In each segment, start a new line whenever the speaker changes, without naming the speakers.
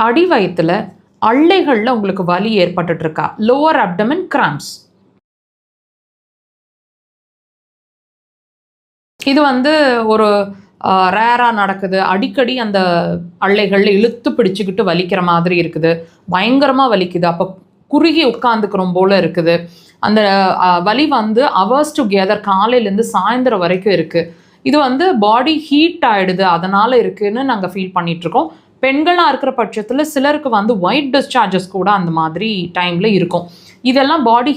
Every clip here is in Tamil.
அடி வயிற்றுல அள்ளைகளில் உங்களுக்கு வலி ஏற்பட்டுட்டு இருக்கா? Lower abdomen grams. இது ஒரு ரேராக நடக்குது. அடிக்கடி அந்த அள்ளைகளில் இழுத்து பிடிச்சிக்கிட்டு வலிக்கிற மாதிரி இருக்குது. பயங்கரமாக வலிக்குது. அப்போ குறுகி உட்காந்துக்கிறோம் போல் இருக்குது. அந்த வலி அவர்ஸ் டுகெதர் காலையிலேருந்து சாயந்தரம் வரைக்கும் இருக்குது. இது பாடி ஹீட் ஆகிடுது, அதனால் இருக்குதுன்னு நாங்கள் ஃபீல் பண்ணிகிட்ருக்கோம். பெண்களாக இருக்கிற பட்சத்தில் சிலருக்கு ஒயிட் டிஸ்சார்ஜஸ் கூட அந்த மாதிரி டைமில் இருக்கும். இதெல்லாம் பாடி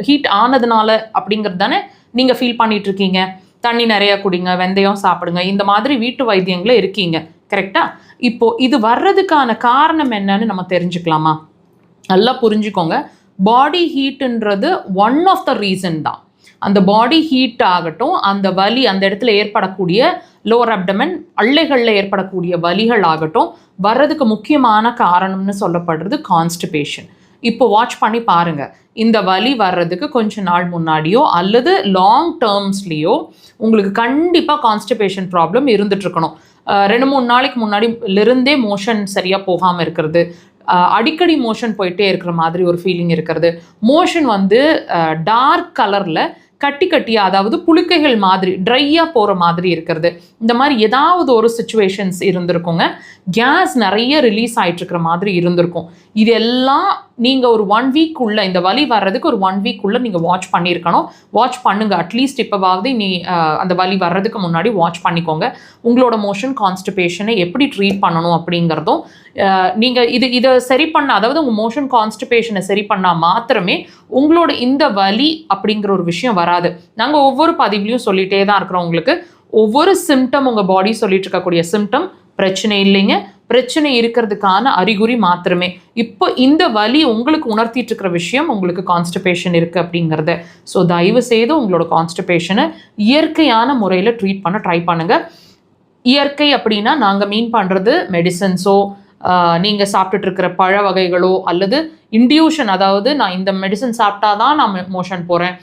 ஹீட் ஆனதுனால அப்படிங்கிறது தானே நீங்கள் ஃபீல் பண்ணிகிட்ருக்கீங்க. தண்ணி நிறையா குடிங்க, வெந்தயம் சாப்பிடுங்க, இந்த மாதிரி வீட்டு வைத்தியங்களே இருக்கீங்க, கரெக்டாக? இப்போது இது வர்றதுக்கான காரணம் என்னன்னு நம்ம தெரிஞ்சுக்கலாமா? நல்லா புரிஞ்சுக்கோங்க. பாடி ஹீட்டுன்றது ஒன் ஆஃப் த ரீசன் தான். அந்த பாடி ஹீட் ஆகட்டும், அந்த வலி அந்த இடத்துல ஏற்படக்கூடிய லோவர் அப்டமன் அள்ளைகளில் ஏற்படக்கூடிய வலிகள் ஆகட்டும், வர்றதுக்கு முக்கியமான காரணம்னு சொல்லப்படுறது கான்ஸ்டிபேஷன். இப்போ வாட்ச் பண்ணி பாருங்கள். இந்த வலி வர்றதுக்கு கொஞ்ச நாள் முன்னாடியோ அல்லது லாங் டேர்ம்ஸ்லேயோ உங்களுக்கு கண்டிப்பாக கான்ஸ்டிபேஷன் ப்ராப்ளம் இருந்துகிட்ருக்கணும். 2-3 நாளைக்கு முன்னாடிலிருந்தே மோஷன் சரியாக போகாமல் இருக்கிறது, அடிக்கடி மோஷன் போயிட்டே இருக்கிற மாதிரி ஒரு ஃபீலிங் இருக்கிறது, மோஷன் டார்க் கலரில் கட்டி கட்டியாக, அதாவது புழுக்கைகள் மாதிரி ட்ரையாக போகிற மாதிரி இருக்கிறது, இந்த மாதிரி ஏதாவது ஒரு சிச்சுவேஷன்ஸ் இருந்திருக்குங்க. கேஸ் நிறைய ரிலீஸ் ஆகிட்டுருக்கிற மாதிரி இருந்திருக்கும். இது எல்லாம் நீங்கள் ஒரு 1 வீக்குள்ளே, இந்த வலி வர்றதுக்கு ஒரு 1 வீக்குள்ளே நீங்கள் வாட்ச் பண்ணியிருக்கணும். வாட்ச் பண்ணுங்கள். அட்லீஸ்ட் இப்போவாவது அந்த வலி வர்றதுக்கு முன்னாடி வாட்ச் பண்ணிக்கோங்க. உங்களோட மோஷன் கான்ஸ்டிபேஷனை எப்படி ட்ரீட் பண்ணணும் அப்படிங்கிறதும் நீங்கள் இதை சரி பண்ண, அதாவது உங்கள் மோஷன் கான்ஸ்டிபேஷனை சரி பண்ணால் மாத்திரமே உங்களோட இந்த வலி அப்படிங்கிற ஒரு விஷயம் வராது. நாங்கள் ஒவ்வொரு பதிவுலையும் சொல்லிகிட்டே தான் இருக்கிறோம். உங்களுக்கு ஒவ்வொரு சிம்டம், உங்கள் பாடி சொல்லிட்டு இருக்கக்கூடிய சிம்டம் பிரச்சனை இல்லைங்க, பிரச்சனை இருக்கிறதுக்கான அறிகுறி மாத்திரமே. இப்போ இந்த வலி உங்களுக்கு உணர்த்திட்டு இருக்கிற விஷயம் உங்களுக்கு கான்ஸ்டிபேஷன் இருக்குது அப்படிங்கிறத. ஸோ தயவு செய்து உங்களோட கான்ஸ்டிபேஷனை இயற்கையான முறையில் ட்ரீட் பண்ண ட்ரை பண்ணுங்கள். இயற்கை அப்படின்னா நாங்கள் மீன் பண்ணுறது மெடிசன்ஸோ, நீங்கள் சாப்பிட்டுட்ருக்கிற பழ வகைகளோ, அல்லது இன்டியூஷன், அதாவது நான் இந்த மெடிசன் சாப்பிட்டா தான் நான் மோஷன் போகிறேன்,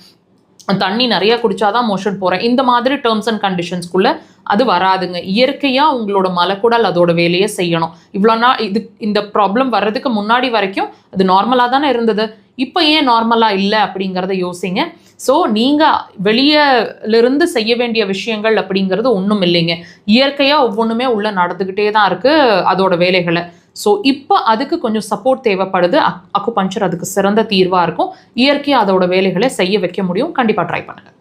தண்ணி நிறையா குடித்தாதான் மோஷன் போகிறேன், இந்த மாதிரி டேர்ம்ஸ் அண்ட் கண்டிஷன்ஸ்குள்ளே அது வராதுங்க. இயற்கையாக உங்களோட மலக்குடல் அதோட வேலையை செய்யணும். இவ்வளோ நாள் இந்த ப்ராப்ளம் வர்றதுக்கு முன்னாடி வரைக்கும் அது நார்மலாக தானே இருந்தது. இப்போ ஏன் நார்மலாக இல்லை அப்படிங்கிறத யோசிங்க. ஸோ நீங்கள் வெளியிலிருந்து செய்ய வேண்டிய விஷயங்கள் அப்படிங்கிறது ஒன்றும் இல்லைங்க. இயற்கையாக ஒவ்வொன்றுமே உள்ளே நடந்துக்கிட்டே தான் இருக்குது அதோட வேலைகளை. ஸோ இப்போ அதுக்கு கொஞ்சம் சப்போர்ட் தேவைப்படுது. அக்குபஞ்சர் அதுக்கு சிறந்த தீர்வாக இருக்கும். இயற்கையாக அதோட வேலைகளை செய்ய வைக்க முடியும். கண்டிப்பாக ட்ரை பண்ணுங்கள்.